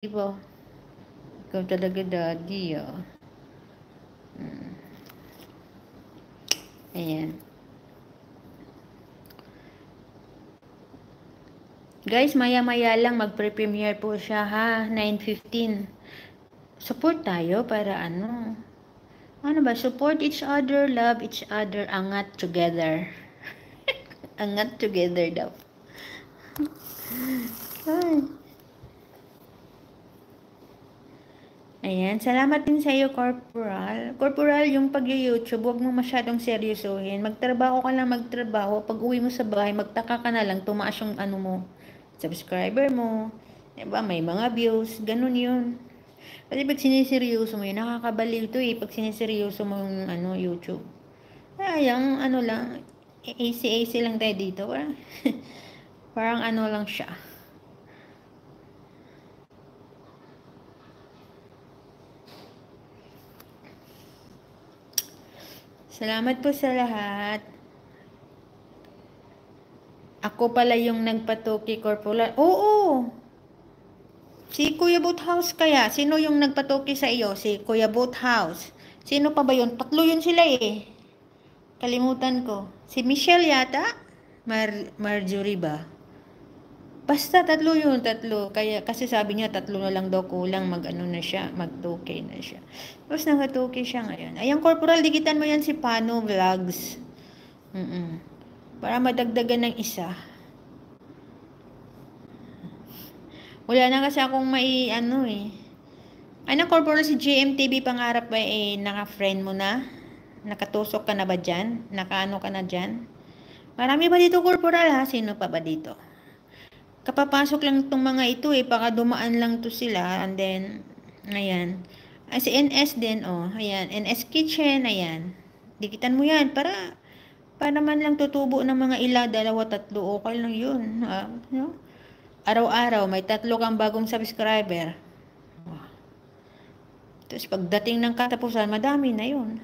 Diba? Ikaw talaga, daddy, Ayan. Guys, maya-maya lang magpre-premiere po siya, ha? 9:15. Support tayo para ano? Ano ba? Support each other, love each other, angat together. Angat together daw. Ay. Ayan, salamat din sa iyo, Corporal. Corporal, yung pag-YouTube, huwag mo masyadong seryosohin. Magtrabaho ka lang magtrabaho. Pag uwi mo sa bahay, magtaka ka na lang, tumaas yung ano mo, subscriber mo. Diba, may mga views. Ganun yun. Kasi pag siniseryoso mo yun, nakakabaliw to eh. Pag siniseryoso mo yung ano, YouTube. Kaya yung ano lang, AC lang tayo dito. Parang, parang ano lang siya. Salamat po sa lahat. Ako pala yung nagpatuki, Corporal. Oo! Si Kuya Boathouse kaya? Sino yung nagpatuki sa iyo? Si Kuya Boathouse. Sino pa ba yun? Tatlo yun sila eh. Kalimutan ko. Si Michelle yata? Marjorie ba? Basta tatlo yun, tatlo. Kaya, kasi sabi niya, tatlo na lang daw kulang, mag-ano na siya, mag-2K na siya. Tapos naka-2K siya ngayon. Ayan, Corporal, digitan mo yan si Pano Vlogs. Para madagdagan ng isa. Wala na kasi akong may, ano eh. Ano, Corporal, si GMTV Pangarap ba eh, naka-friend mo na? Nakatusok ka na ba dyan? Nakaano ka na dyan? Marami ba dito, Corporal, ha? Sino pa ba dito? Kapapasok lang itong mga ito eh, baka dumaan lang to sila, and then, ayan. Si NS din, oh, ayan. NS Kitchen, ayan. Dikitan mo yan, para man lang tutubo ng mga ila, 2, 3, okay lang yun. No? Araw-araw, may 3 kang bagong subscriber. Tapos pagdating ng katapusan, madami na yun.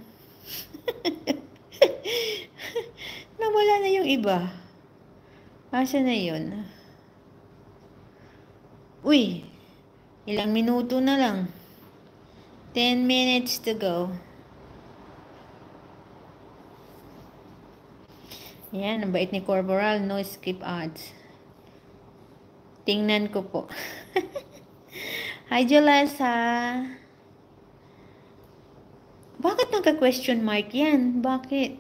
Nawala na yung iba. Asa na yun? Uy, ilang minuto na lang. 10 minutes to go. Ayan, ang bait ni Corporal, no skip ads. Tingnan ko po. Hi, Jolesa. Bakit nagka-question mark yan? Bakit?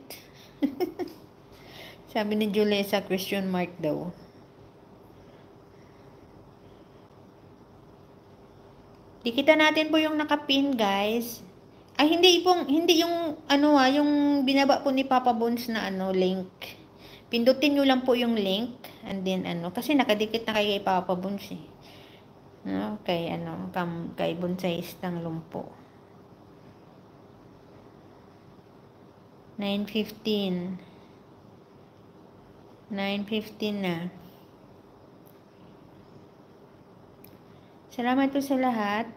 Sabi ni Jolesa, question mark daw. Dikita natin po yung nakapin, guys. Ay, hindi yung, ano yung binaba po ni Papa Bones na, link. Pindutin nyo lang po yung link, and then, kasi nakadikit na kay Papa Bones, eh. No, kay Bonsai Istang Lumpo. 9:15. 9:15 na. Salamat po sa lahat.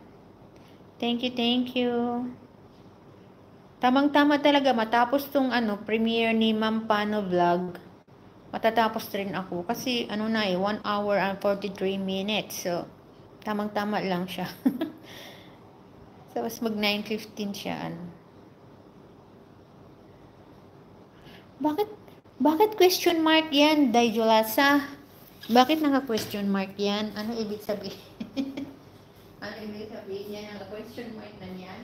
Thank you. Tamang-tama talaga, matapos tong premiere ni Ma'am Pano Vlog, matatapos rin ako. Kasi 1 hour and 43 minutes. So, tamang-tama lang siya. So, mag 9:15 siya, Bakit question mark yan, Dayjolasa? Bakit naka-question mark yan? Ano ibig sabihin? Ano ibig sabihin yan? Naka-question mark na yan?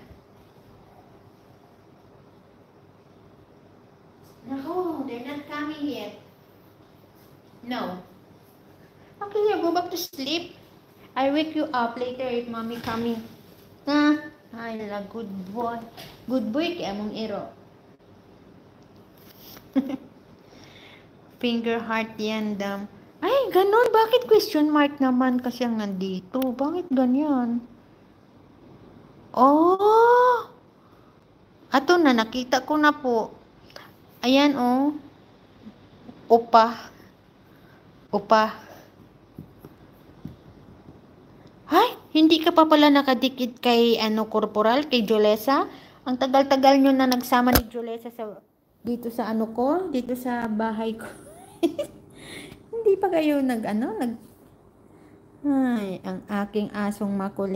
No, they're not coming yet. No. Okay, go back to sleep. I wake you up later if mommy coming. Ay, good boy. Good boy kaya mong iro. Finger heart yan, dam. Ay, ganun. Bakit question mark naman kasi ang nandito? Bakit ganyan? Oh! Ato na, nakita ko na po. Ayan, oh. Upa. Ay, hindi ka pa pala nakadikit kay, Corporal, kay Jolesa? Ang tagal-tagal nyo na nagsama ni Jolesa dito sa dito sa bahay ko. Hindi pa kayo Ay, ang aking asong makulit.